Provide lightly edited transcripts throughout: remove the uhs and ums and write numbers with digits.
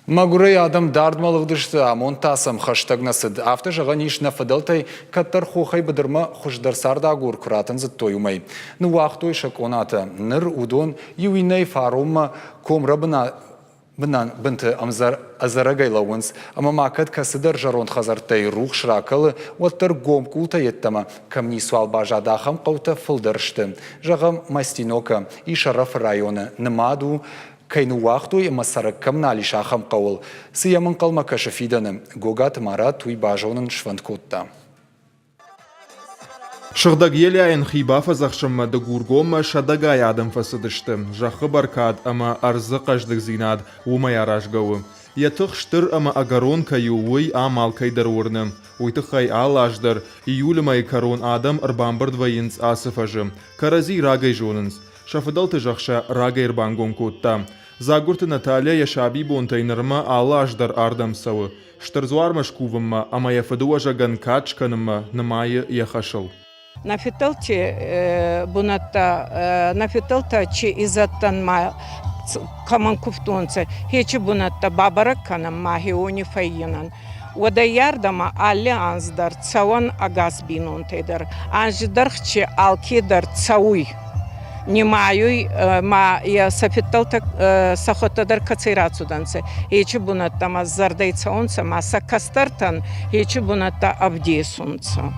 Магурей адам дардмалыгдышты монтасым хаштагнасыд авто жағаниш нафадалтай каттар хохай бідірма хұждарсарда гур күратын зыт тойумай. Ну вақтой шаконаты ныр удон юинай фарумма комра бінті азарагайлауынс, ама макад касыдар жарон хазартай рух шракалы оттар гом култа еттама камни суал бажадахам қаута фылдыршты. Жағам Мастинока и Шараф районы нымаду Кайну вақту и масаракам налишахам қауыл. Сиямын қалма кашафиданы. Гогат мара туй бажонын шванткотта. Шығдаг елі айын хибафа зақшымма дұгургома шадагай адам фасыдышты. Жақы баркад, ама арзы қаждық зинад, умай аражгауы. Ятық штыр ама агарон каю уй амал кайдар орны. Уйтық қай ал аждар, июлімай карон адам ырбамбыр двайынц асыфажы. Карази рагай жонынс. Шафыдалты жақша рагай ырбангон котта. Загурты Наталья яшаби бонтайнырма алла аждар ардам сауы. Штырзуармаш кувымма, ама яфыдуа жаган качканымма нымайы яхашыл. Нафиталте чи изаттанма каман куфтунца, хечи бунатта бабаракканам махиони файинан. Ода ярдама алли анздар цауан агас бинунтайдар. Анжидархчи алкидар цауй. Немаю ма я сафитталта сахотадар кацирацуданце. Хечи бунатта ма зардайцаунца, ма сакастартан, хечи бунатта абдесунца.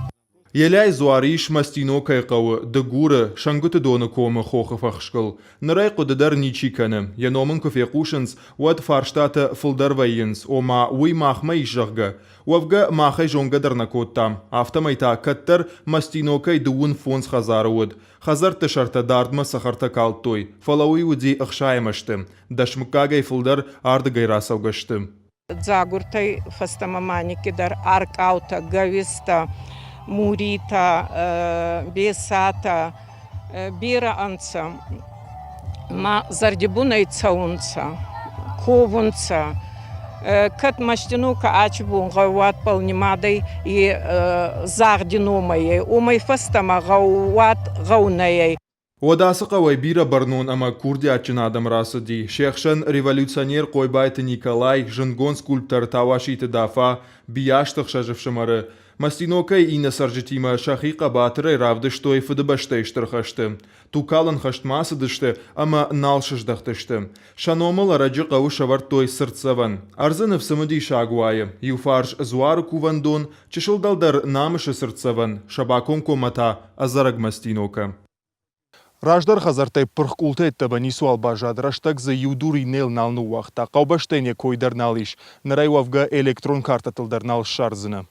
Еляй зуариш Мастинокай қауы дұгуры шаңгыты доны комы хоқы фақшқыл. Нырай қудыдар ничи кәні. Яномын көфеқушынс, уад фарштаты фылдар вайынс, ома уй махмай жағғы. Уавға махай жоңғадар накоттам. Автомайта каттар Мастинокай дуын фонс хазары уд. Хазар тышарта дардма сахарта калтой. Фалауи уди ұқшаймашты. Дашмыккагай фылдар ардыгай расауғашты. Загуртай фастамаманики дар аркаута, гависта, Мурита, Бесата, Бира анца, ма зардибуна и цаунца, ковунца, кат маштинука ачбун гауат полнимадой и зардинумай, умай фастама гауат гаунай. Одасы қавай бира барнун ама курди ачын адам расыди. Шехшан революционер койбайты Николай, жынгон скульптор тавашиты дафа, бияштық шажывшымары. Мастинокай и насаржитима шахиqa батырай равдыштой фыдыбаштайштырхашты. Тукалан хаштмасыдышты, ама налшыждахтышты. Шаномыл араджы қавы шавартой сыртсаван. Арзынов самыди шагуайы. Юфарж зуары кувандон, чешылдалдар намышы сыртсаван. Шабакон комата азараг Мастинока. Раждар хазартай пырхкултай табани суал бажад раштаг за юдури нел налну вахта. Қаубаштайне койдар налиш. Нарайвавга электрон карта тылдар нал шарзына.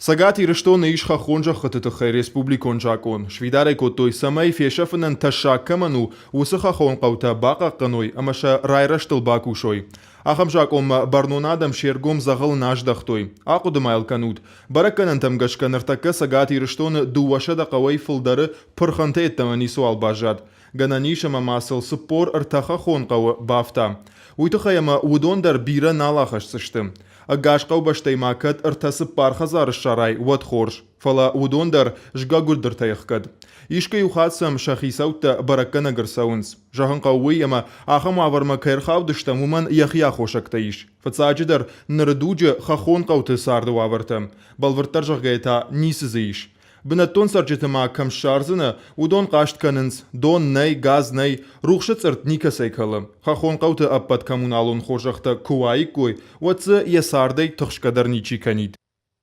Сагати рыштон иш хахонжа хатытыхай республикон жакон. Швидаре котой самай фешафынан ташаккаману усы хахон қаута бақа қаной, амаша райраштыл бакушой. Ахам жаком барнонадам шергом зағылын аждахтой. Ақудым айлкануд. Баракканан тамгашканыртакка сагати рыштон дуашада қавай фылдары пырханты еттамани суал бажад. Гананишама масыл сыппор ыртаха хон қавы бафта. Уйтыхаяма удондар бира налахашсышты. Агашқау баштай макат ыртасып пархазар шарай уат хорш. Фала удондар жга гурдыр тайықкад. Ишка юхатсам шахисаута бараккана гырсауынс. Жахын қауы ама ахам аварма кайрхаудышта муман яхия хошактаиш. Фацаджидар нырдуджа хахон қауты сарды аварта. Балвырттар жағгайта нисізейш. Бінаттон сарджетыма кам шарзына удон қаштканынс, дон ней, газ ней, рухшыц ырт никасай калы. Хахон қауты аппат коммуналун хожақта куайк кой, уатсы ясардай тұхшкадар ничи канид.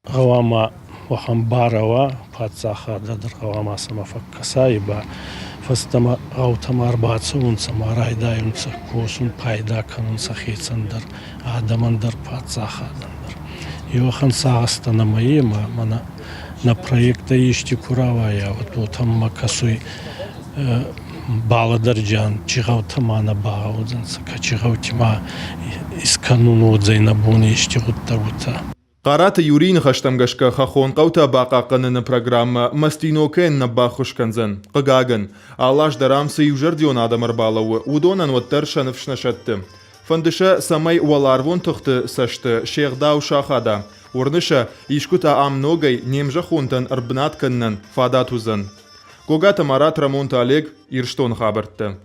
Гавама вахам барава, пацаха дадыр гавама сама факкасайба, фастама аутама арбацы унсама райдайунса, косун пайда канунса хейцандар, адамандар пацахадандар. Йохан сағастана маема, мана на проекта ишти куравая, вот там макасуй баладарджан, чигавтамана баудзанса, качигавтима из кануну отзайнабуни ишти гуттагута. Қараты юрин хаштамгашка хахон қаута бақақынына программа Мастинокен на бахушканзан, қығагын. Алаш дарамсы южардион адамар балауы, удонан ваттар шаныфшнашатты. Фандыша самай уаларвон тұқты сашты, шеғдау шахада. Орныша ишкута амногай немжа хонтан арбнатканнан фадатузан. Гогата Марат Рамонт Олег Ирштон хабартты.